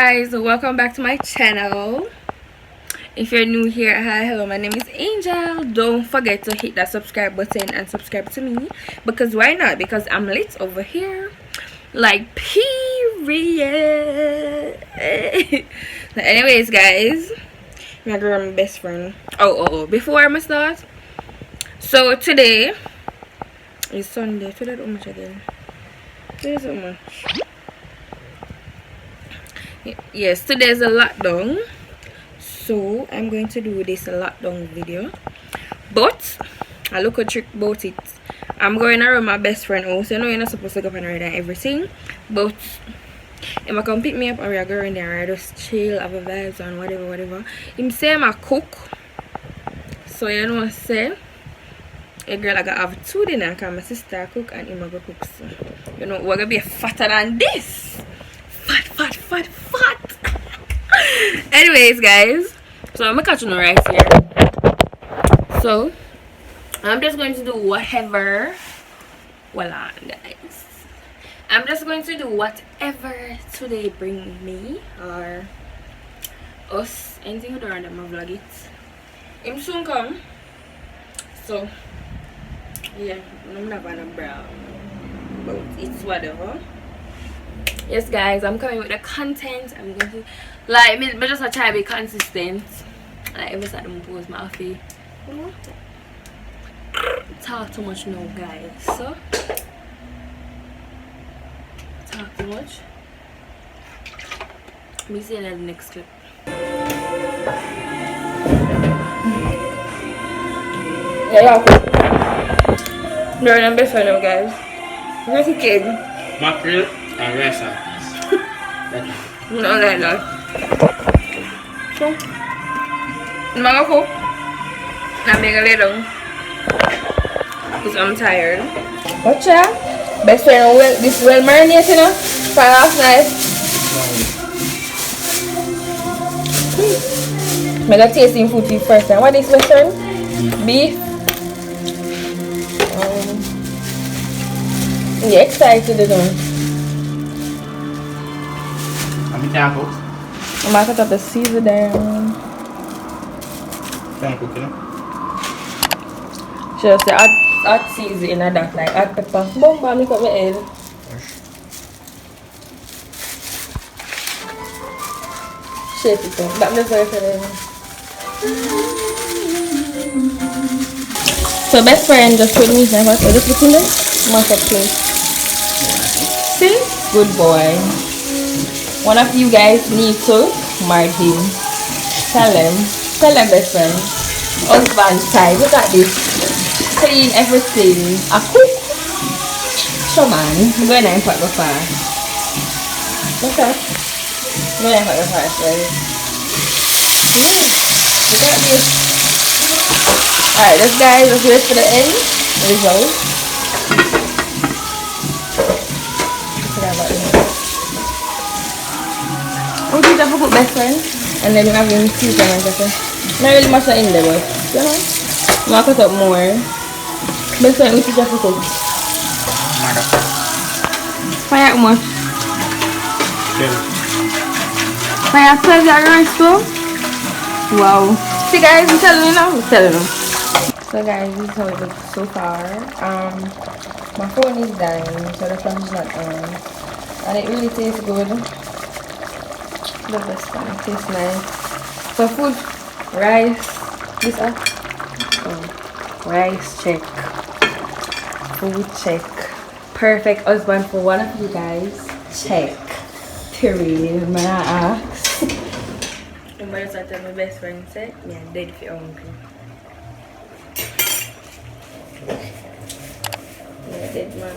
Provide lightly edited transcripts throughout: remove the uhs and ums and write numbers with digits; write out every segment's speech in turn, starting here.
guys, welcome back to my channel. If you're new here, hi, hello, my name is Angel. Don't forget to hit that subscribe button and subscribe to me, because why not? Because I'm lit over here, like period. Anyways guys, I'm gonna my best friend. Before I start, so today is Sunday. Today how much again? Today is how much? Yes, today's a lockdown, so I'm going to do this lockdown video. But I look a trick about it. I'm going around my best friend house. You know you're not supposed to go and ride and everything, but if I come pick me up and we're going there, I just chill, have a vibes and whatever. Him say I'm a cook, so you know what I say. A girl I gotta have two dinner because my sister cook and him a go cook. So you know we're gonna be fatter than this. Fat. Anyways guys, so I'm catching the rice here. So I'm just going to do whatever. Voila guys, I'm just going to do whatever today bring me or us. Anything we do random, I vlog it. Him soon come. So yeah, I'm not gonna brown, but it's whatever. Yes guys, I'm coming with the content. I'm going to like me just try to be consistent. Like every time I post my face, talk too much now guys, so talk too much. Me see you in the next clip. Yeah, they're the best right now guys. Where's the kid? Mackerel and rice and peas. No, like that. So, I'm gonna cook. I'm gonna lay down because I'm tired. Watch out. Best friend, this well marinated, you know, for last night. I'm gonna taste some food for the first time. What is best friend? Beef. Yeah, excited, you know. I'm cook. I'm gonna cut up the season down. Can cook, you know? Just the hot season in that, like hot pepper. Boom, bam, look at my head. Shape it up. But I'm just going for it. So best friend just put me in my so just put in there. Mash up please. See? Good boy. One of you guys need to marry him. Tell them best friend. Husband side. Look at this. Clean everything. A cook. Show man. I'm going to impact the fire. Look at. I'm going to impact the fire. Right? Yeah. Look at this. Alright, let's guys. Let's wait for the end result. Oh, you have a good best friend, and then you have your tea and everything. Not really much in there, but you know, I'm gonna cut up more. Best friend, we teach you to cook. Fire how much? 12. Fire 12 your rice too? Wow. See guys, I'm telling you now. So guys, this is how it looks so far. My phone is dying, so the flash is not on, and it really tastes good. The best one, it tastes nice. So food, rice, this up. Rice check, food check, perfect husband for one of you guys, check. Period. Man, I ask. I'm going to tell my best friend say, me I'm dead if you're hungry. Yeah, dead man,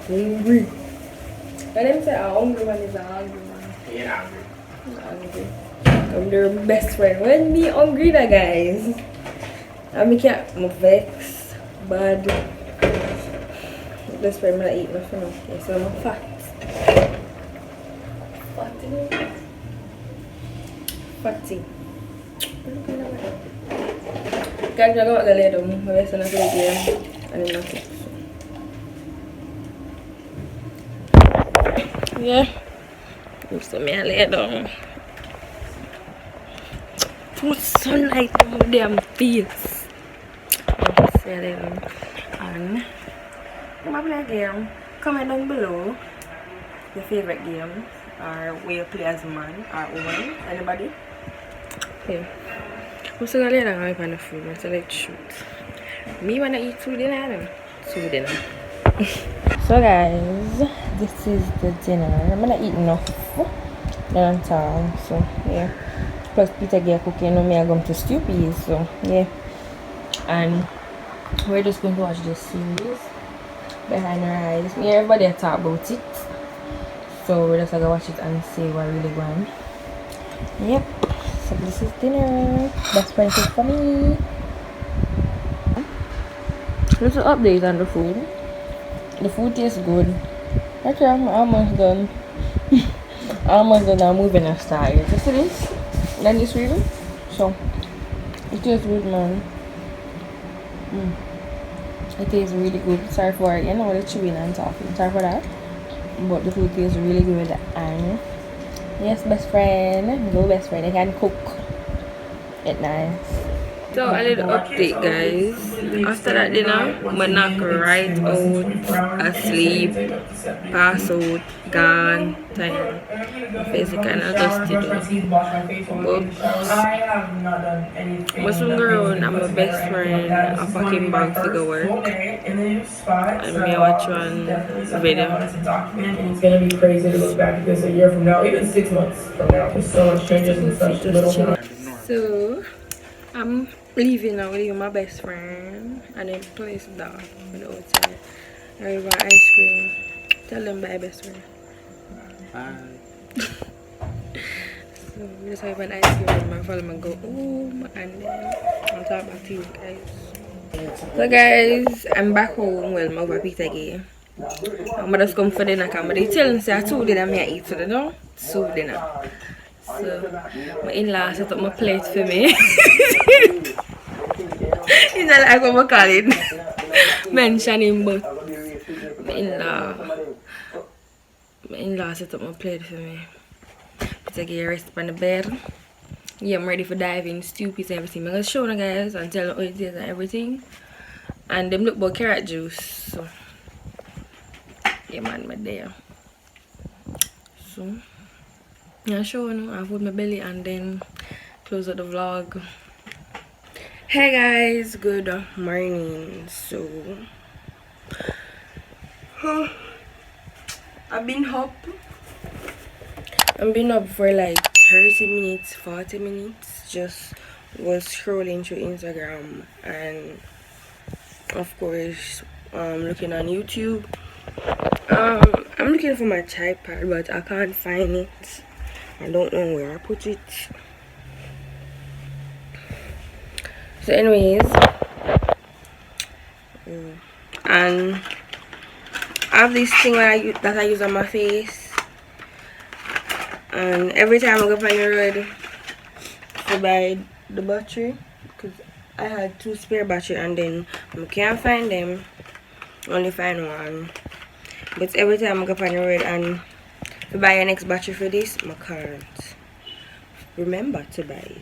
hungry. But them say a hungry man is a hungry man. Yeah, Hungry. I'm their best friend. When me hungry da guys. I make it vex bad. Best friend I eat my friend. Okay, so I'm fat. Fatty. Guys, I'm going to lay down. I'm going to play game. And I'm not. Yeah. So me I lay down. Too much sunlight on my damn face. So I lay down. And I'm play a game. Comment down below your favorite game or where you play as a man or woman. Anybody? Yeah. I'm still gonna lay down and find the food. I'm still like shoot. Me wanna eat food dinner. So dinner. So guys, this is the dinner. I'm gonna eat enough. Then I'm tired. So yeah. Plus Peter get cooking and me are going to stew peas. So yeah. And we're just going to watch this series Behind Our Eyes. Me everybody talk about it. So we're just gonna watch it and see what really going. Yep. So this is dinner. Best friend cook for me. Little update on the food. The food tastes good. Okay, I'm almost done. Almost done. I'm moving a style. You see this? Then this really? So it tastes good, man. It tastes really good. Sorry for it. You know the chewing and talking. Sorry for that. But the food tastes really good. And yes, best friend. Go best friend. I can cook. It's nice. So a little update, guys. After that dinner, I knock right out, asleep, pass out, gone, tired. My face is kind of dusty though. But my son girl and my best friend are fucking back to go work. And me watch one video. It's gonna be crazy to look back at this a year from now, even 6 months from now. There's so much changes in such little time. So I'm leaving now, leaving my best friend and then place down on the outside. I want ice cream. Tell them bye, best friend. Bye. So we just have an ice cream and my follow and go home and then I'll talk back to you guys. So guys, I'm back home. Well, my Peter again. I'm just come for dinner because they tell me say I 2 dinner I eat today, no? 2 dinner. So my in-law set up my plate for me. It's not like what I call it. Mention him, but my in-law set up my plate for me. To get rest on the bed. Yeah, I'm ready for diving, stew peas and everything. I'm gonna show you guys and tell you how it is and everything. And them look about carrot juice. So yeah man, my there. So I'll show you. I'll put my belly and then close out the vlog. Hey guys, good morning. So I've been up for like 30 minutes, 40 minutes. Just was scrolling through Instagram and of course looking on YouTube. I'm looking for my tripod but I can't find it. I don't know where I put it. So anyways, and I have this thing that I use on my face, and every time I go on the road to buy the battery, because I had 2 spare battery and then I can't find them, only find one. But every time I go on the road and to buy a next battery for this, I can't remember to buy it.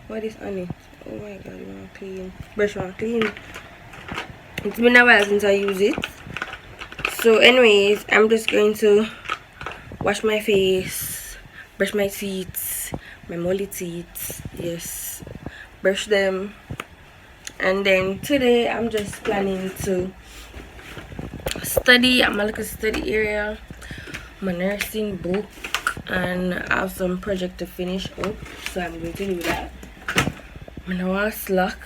What is on it? Oh my god, you want to clean. Brush one clean. It's been a while since I use it. So anyways, I'm just going to wash my face, brush my teeth, my molly teeth, yes, brush them. And then today I'm just planning to study. I'm gonna look at study area, my nursing book, and I have some project to finish up, so I'm going to do that. I don't want to slack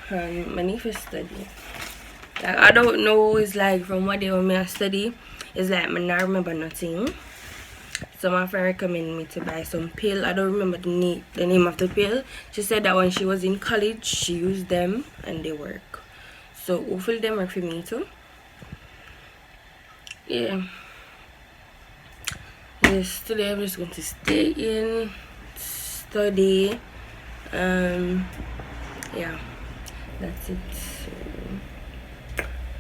and I need to study. Like, I don't know, it's like from what they want me to study, it's like I not remember nothing. So my friend recommended me to buy some pill. I don't remember the name of the pill. She said that when she was in college she used them and they work. So hopefully they work for me too. Yeah. Yes, today I'm just going to stay in, study. Yeah, that's it. So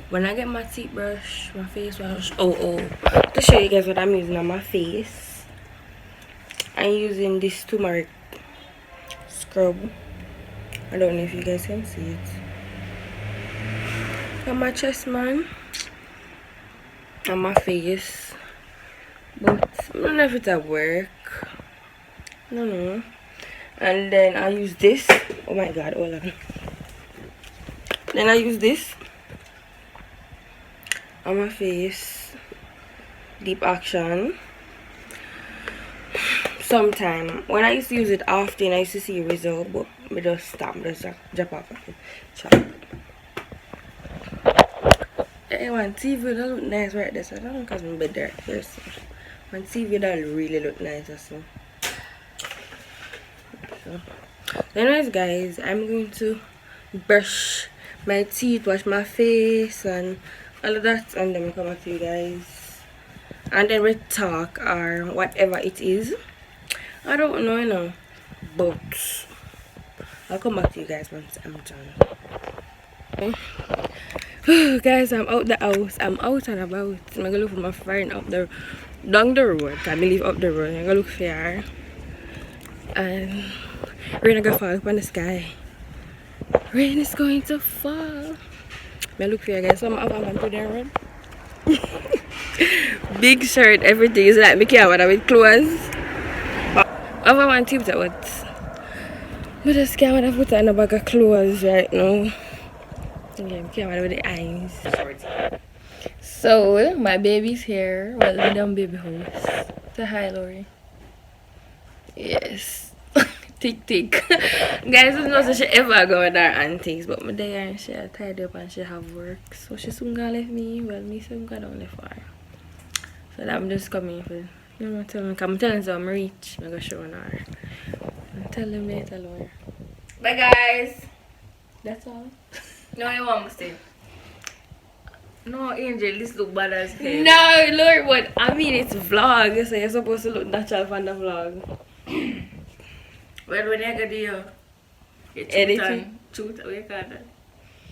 when I get my teeth brush, my face wash, to show you guys what I'm using on my face. I'm using this turmeric scrub. I don't know if you guys can see it. On my chest, man. On my face. But I don't know if it's at work. No, no. And then I use this. Oh my god, hold on. Then I use this on my face. Deep action. Sometime when I used to use it often, I used to see a result, but I just stop, just drop off of it. Chop. Hey, one TV that look nice right there, so I don't know because I'm bed there first. One TV that really look nice also. So anyways guys, I'm going to brush my teeth, wash my face and all of that, and then we come back to you guys. And then we talk or whatever it is. I don't know, you know, but I'll come back to you guys once I'm done. Okay. Guys, I'm out the house. I'm out and about. I'm gonna look for my friend up there, down the road. I believe up the road. I'm gonna look for her. And rain gonna fall up on the sky. Rain is going to fall. I look for you guys. So I'm out on the road. Big shirt, everything is like me can't wear with clothes. Over one tip that what? But just can't wear put on a bag of clothes right now. Yeah, can't wear with the eyes. So my baby's here. Well, we done baby house. Say hi, Lori. Yes. Tick tick. Guys, it's not that she ever go with her aunties, but my day and she tied up and she have work. So she soon gonna leave me. Well, me soon gonna leave her. So I'm just coming for, you know, I'm telling her I'm rich. I'm gonna show her. I'm telling me, tell her. Bye guys. That's all. No, you want me to stay? No, Angel, this look bad as hell. No, Lord, what? I mean, it's vlog, so you're supposed to look natural from the vlog. Well, when you go to your Editing. What you call that?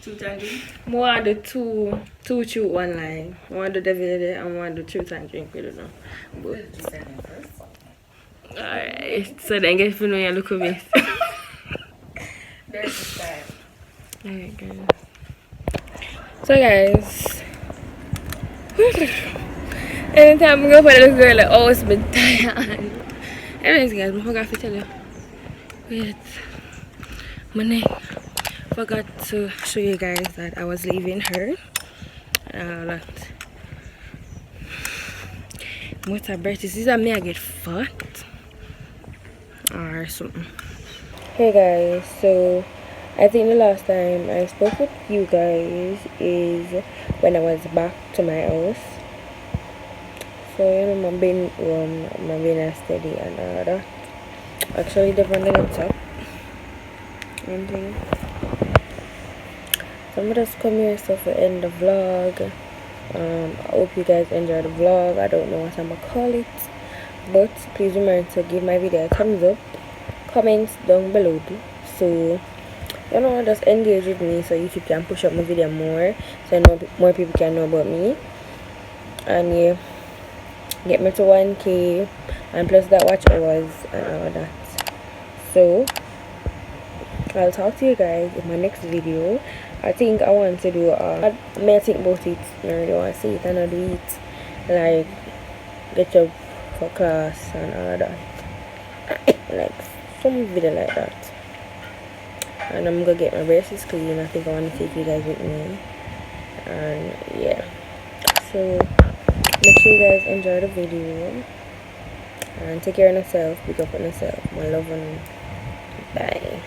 Truth and drink? I want to do two shoot one line. I want to do the video and I want to do truth and drink, I don't know. But alright, so then get to know you look at me. There's the time. Alright, guys. So, guys, anytime I go for the little girl, like, oh, it's been tired. Anyways, guys, I forgot to tell you. Wait, my neck. Forgot to show you guys that I was leaving her. That what's her birthday? Is that me? I get fat or something. Hey guys, so I think the last time I spoke with you guys is when I was back to my house. So you know, I've been steady and all that. Actually, the one on top. One thing. So I'm just come here so for end the vlog. I hope you guys enjoy the vlog. I don't know what I'm gonna call it, but please remember to give my video a thumbs up, comments down below, so you know, just engage with me so YouTube can push up my video more, so I know more people can know about me. And yeah, get me to 1K and plus that watch hours and all that. So I'll talk to you guys in my next video. I think I want to do I may think about it. I really want to see it and I do it, like get up for class and all that, like some video like that. And I'm gonna get my braces clean. I think I want to take you guys with me. And yeah, so make sure you guys enjoy the video and take care of yourself, pick up on yourself. My love and bye.